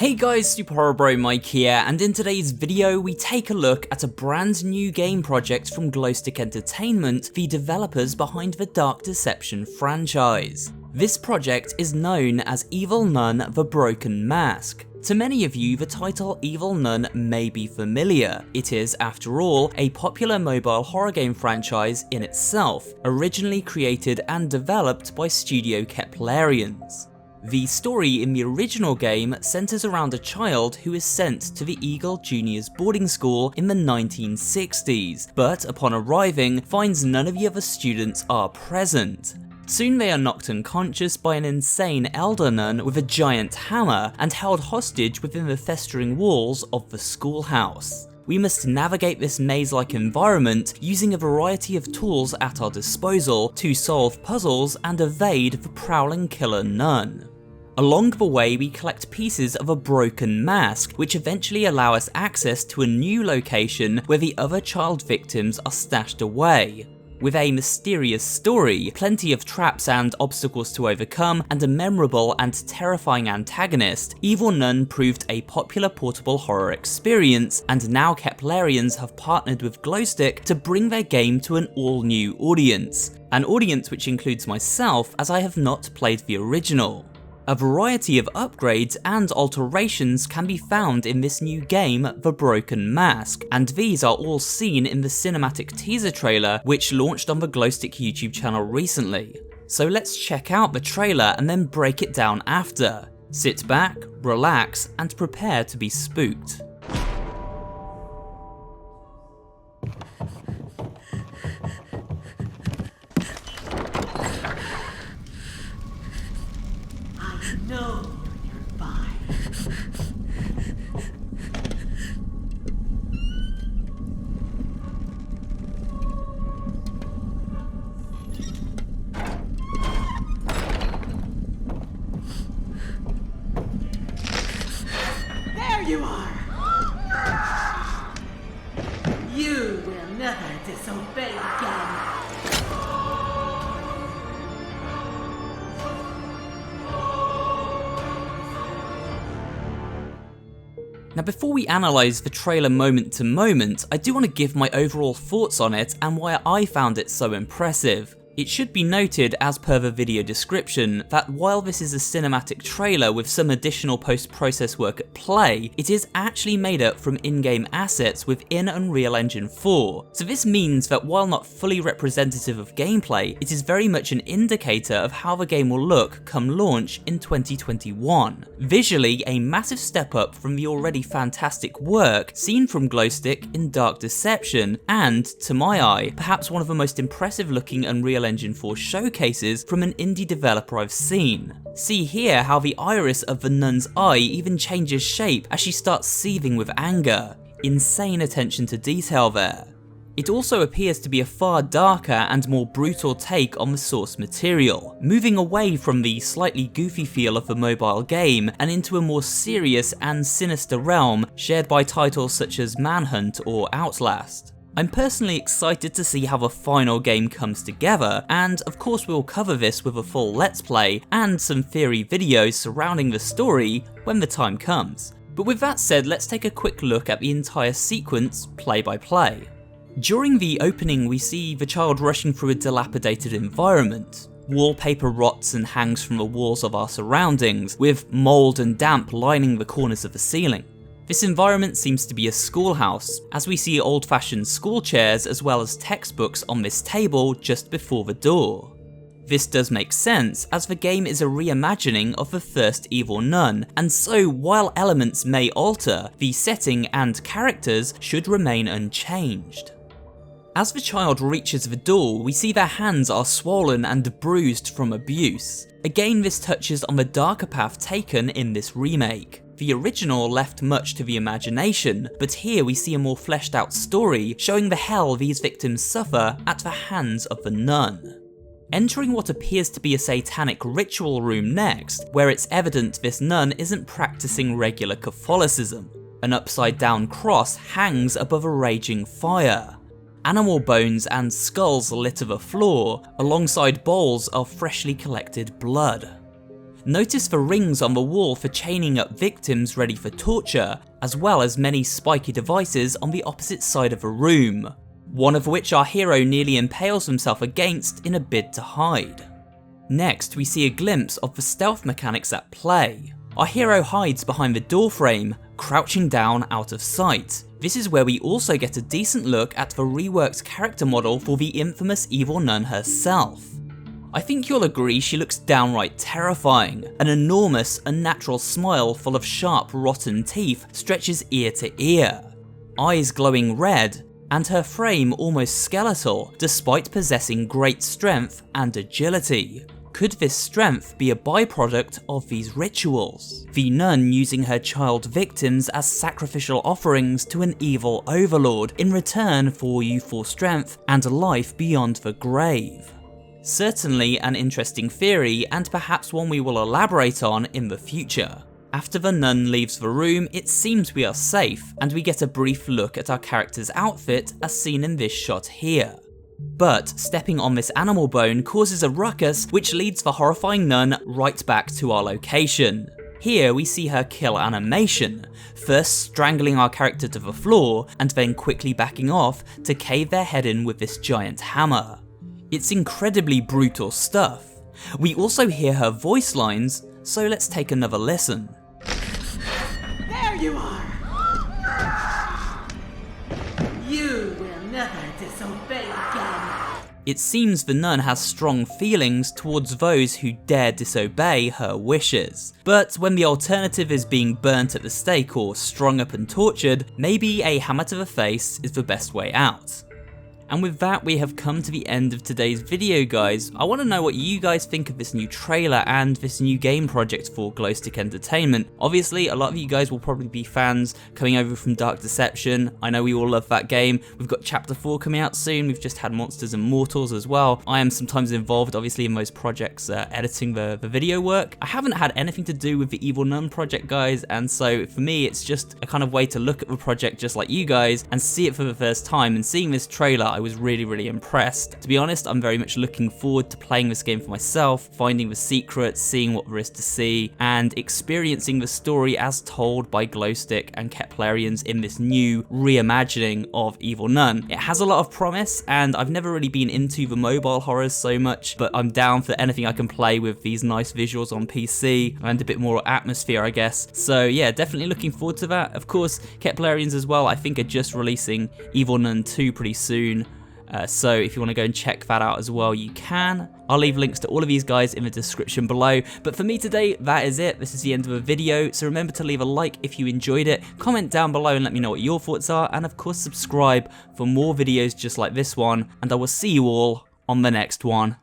Hey guys, SuperHorrorBro Mike here, and in today's video we take a look at a brand new game project from Glowstick Entertainment, the developers behind the Dark Deception franchise. This project is known as Evil Nun: The Broken Mask. To many of you, the title Evil Nun may be familiar. It is, after all, a popular mobile horror game franchise in itself, originally created and developed by Studio Keplerians. The story in the original game centres around a child who is sent to the Eagle Juniors boarding school in the 1960s, but upon arriving finds none of the other students are present. Soon they are knocked unconscious by an insane elder nun with a giant hammer and held hostage within the festering walls of the schoolhouse. We must navigate this maze-like environment using a variety of tools at our disposal to solve puzzles and evade the prowling killer nun. Along the way we collect pieces of a broken mask, which eventually allow us access to a new location where the other child victims are stashed away. With a mysterious story, plenty of traps and obstacles to overcome, and a memorable and terrifying antagonist, Evil Nun proved a popular portable horror experience, and now Keplerians have partnered with Glowstick to bring their game to an all-new audience. An audience which includes myself, as I have not played the original. A variety of upgrades and alterations can be found in this new game, The Broken Mask, and these are all seen in the cinematic teaser trailer which launched on the Glowstick YouTube channel recently. So let's check out the trailer and then break it down after. Sit back, relax, and prepare to be spooked. No, you're nearby. There you are! You will never disobey again. Now before we analyse the trailer moment to moment, I do want to give my overall thoughts on it and why I found it so impressive. It should be noted, as per the video description, that while this is a cinematic trailer with some additional post-process work at play, it is actually made up from in-game assets within Unreal Engine 4. So this means that while not fully representative of gameplay, it is very much an indicator of how the game will look come launch in 2021. Visually, a massive step up from the already fantastic work seen from Glowstick in Dark Deception, and, to my eye, perhaps one of the most impressive looking Unreal Engine 4 showcases from an indie developer I've seen. See here how the iris of the nun's eye even changes shape as she starts seething with anger. Insane attention to detail there. It also appears to be a far darker and more brutal take on the source material, moving away from the slightly goofy feel of the mobile game and into a more serious and sinister realm shared by titles such as Manhunt or Outlast. I'm personally excited to see how the final game comes together, and of course we'll cover this with a full let's play and some theory videos surrounding the story when the time comes. But with that said, let's take a quick look at the entire sequence play by play. During the opening we see the child rushing through a dilapidated environment. Wallpaper rots and hangs from the walls of our surroundings, with mould and damp lining the corners of the ceiling. This environment seems to be a schoolhouse, as we see old-fashioned school chairs as well as textbooks on this table just before the door. This does make sense, as the game is a reimagining of the first Evil Nun, and so while elements may alter, the setting and characters should remain unchanged. As the child reaches the door, we see their hands are swollen and bruised from abuse. Again, this touches on the darker path taken in this remake. The original left much to the imagination, but here we see a more fleshed out story showing the hell these victims suffer at the hands of the nun. Entering what appears to be a satanic ritual room next, where it's evident this nun isn't practicing regular Catholicism. An upside down cross hangs above a raging fire. Animal bones and skulls litter the floor, alongside bowls of freshly collected blood. Notice the rings on the wall for chaining up victims ready for torture, as well as many spiky devices on the opposite side of the room, one of which our hero nearly impales himself against in a bid to hide. Next, we see a glimpse of the stealth mechanics at play. Our hero hides behind the doorframe, crouching down out of sight. This is where we also get a decent look at the reworked character model for the infamous Evil Nun herself. I think you'll agree she looks downright terrifying. An enormous, unnatural smile full of sharp, rotten teeth stretches ear to ear, eyes glowing red, and her frame almost skeletal despite possessing great strength and agility. Could this strength be a byproduct of these rituals? The nun using her child victims as sacrificial offerings to an evil overlord in return for youthful strength and life beyond the grave. Certainly an interesting theory, and perhaps one we will elaborate on in the future. After the nun leaves the room, it seems we are safe, and we get a brief look at our character's outfit as seen in this shot here. But stepping on this animal bone causes a ruckus which leads the horrifying nun right back to our location. Here we see her kill animation, first strangling our character to the floor and then quickly backing off to cave their head in with this giant hammer. It's incredibly brutal stuff. We also hear her voice lines, so let's take another listen. There you are! You will never disobey again. It seems the nun has strong feelings towards those who dare disobey her wishes. But when the alternative is being burnt at the stake or strung up and tortured, maybe a hammer to the face is the best way out. And with that, we have come to the end of today's video, guys. I want to know what you guys think of this new trailer and this new game project for Glowstick Entertainment. Obviously, a lot of you guys will probably be fans coming over from Dark Deception. I know we all love that game. We've got Chapter 4 coming out soon. We've just had Monsters and Mortals as well. I am sometimes involved, obviously, in those projects, editing the video work. I haven't had anything to do with the Evil Nun project, guys, and so for me, it's just a kind of way to look at the project just like you guys and see it for the first time. And seeing this trailer, I was really impressed. To be honest, I'm very much looking forward to playing this game for myself, finding the secrets, seeing what there is to see, and experiencing the story as told by Glowstick and Keplerians in this new reimagining of Evil Nun. It has a lot of promise, and I've never really been into the mobile horrors so much, but I'm down for anything I can play with these nice visuals on PC and a bit more atmosphere, I guess. So yeah, definitely looking forward to that. Of course, Keplerians as well, I think are just releasing Evil Nun 2 pretty soon. So if you want to go and check that out as well, you can. I'll leave links to all of these guys in the description below. But for me today, that is it. This is the end of the video. So remember to leave a like if you enjoyed it. Comment down below and let me know what your thoughts are. And of course, subscribe for more videos just like this one. And I will see you all on the next one.